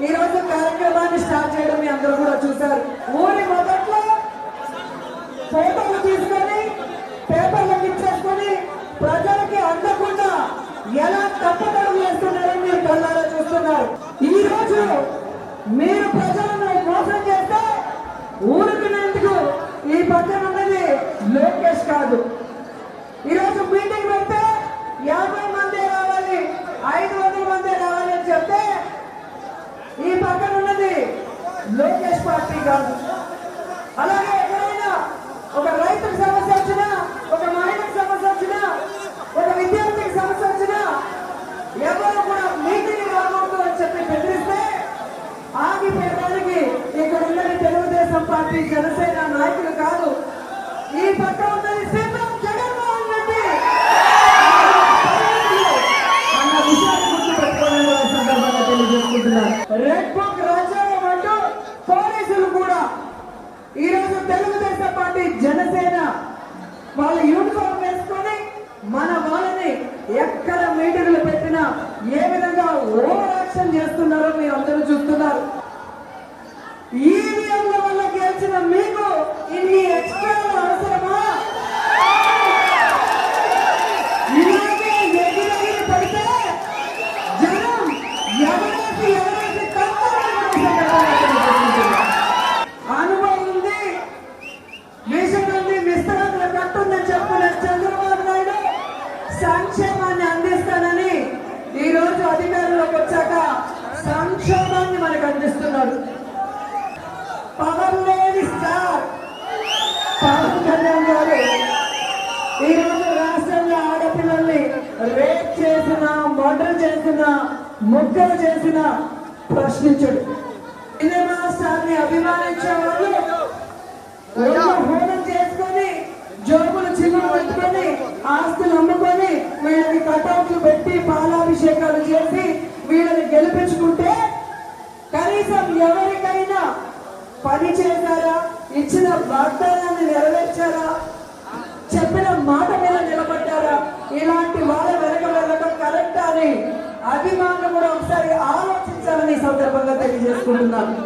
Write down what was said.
ఈ రోజు కార్యక్రమాన్ని స్టార్ట్ చేయడం మీ అందరూ కూడా చూశారు. ఊరి మొదట్లో ఫోటోలు తీసుకొని పేపర్లకు ఇచ్చేసుకొని ప్రజలకి అందకుండా ఎలా తప్పకడుగు వేస్తున్నారని మీరు కళ్ళారా చూస్తున్నారు. ఈ రోజు మీరు ప్రజలను మోసం చేస్తే ఊరుకునేందుకు ఈ పక్కన ఉన్నది లోకేష్ కాదు. ఈరోజు మీటింగ్ పెడితే 50 మంది రావాలి, 500 మంది రావాలి అని చెప్తే ఈ పక్కన ఉన్నది లోకేష్ పార్టీ కాదు. అలాగే ఎక్కడైనా ఒక రైతుకు సమస్య వచ్చినా, ఒక మహిళకు సమస్య వచ్చినా, ఒక విద్యార్థికి సమస్య వచ్చినా ఎవరు కూడా మీటింగ్ రాకూడదు అని చెప్పి బెదిరిస్తే ఆగిపోయడానికి ఇక్కడ ఉన్నది తెలుగుదేశం పార్టీ జనసేన నాయకులు కాదు. ఈ పక్క ఉన్నది సీఎం జగన్మోహన్ రెడ్డి అన్న విషయాన్ని గుర్తుపెట్టుకోవాలని సందర్భంగా తెలియజేసుకుంటున్నారు. రెడ్ బుక్ రాజ్యాంగం అంటూ పోలీసులు కూడా ఈరోజు తెలుగుదేశం పార్టీ జనసేన వాళ్ళ యూనిఫామ్ వేసుకొని మన వాళ్ళని ఎక్కడ మీటింగ్లు పెట్టినా ఏ విధంగా ఓవర్ యాక్షన్ చేస్తున్నారో మీరు అందరూ చూస్తున్నారు. ఈవీఎంల వల్ల గెలిచిన మీకు ఇన్ని ఎక్స్ట్రా అవసరమా? ఇలాగే ఎగిరెగిరి పడితే జనం ఎవరేసి అనుభవం ఉంది, మిషన్ ఉంది, విస్తరణ కట్టుందని చెప్పిన చంద్రబాబు నాయుడు సంక్షేమాన్ని అందిస్తానని ఈ రోజు అధికారంలోకి వచ్చాక సంక్షేమాన్ని మనకు అందిస్తున్నాడు. పవర్ లేని స్టార్ పవన్ కళ్యాణ్ గారు ఈ రోజు రాష్ట్రంలో ఆడపిల్లల్ని రేప్ చేసిన, మర్డర్ చేసిన, ముక్కలు చేసిన ప్రశ్నించడు. సినిమా స్టార్ ని అభిమానించే వాళ్ళు హోనం చేసుకొని, జోబులు చిల్లులు పెట్టుకొని, ఆస్తులు అమ్ముకొని, వీళ్ళకి కటౌట్లు పెట్టి పాలాభిషేకాలు చేసి వీళ్ళని గెలిపించుకుంటే కనీసం ఎవరికైనా పని చేశారా? ఇచ్చిన వాగ్దానాన్ని నెరవేర్చారా? చెప్పిన మాట మీద నిలబడ్డారా? ఇలాంటి వాళ్ళ వెనక వెళ్ళడం కరెక్ట్ అని అభిమానులు కూడా ఒకసారి ఆలోచించాలని సందర్భంగా తెలియజేసుకుంటున్నాను.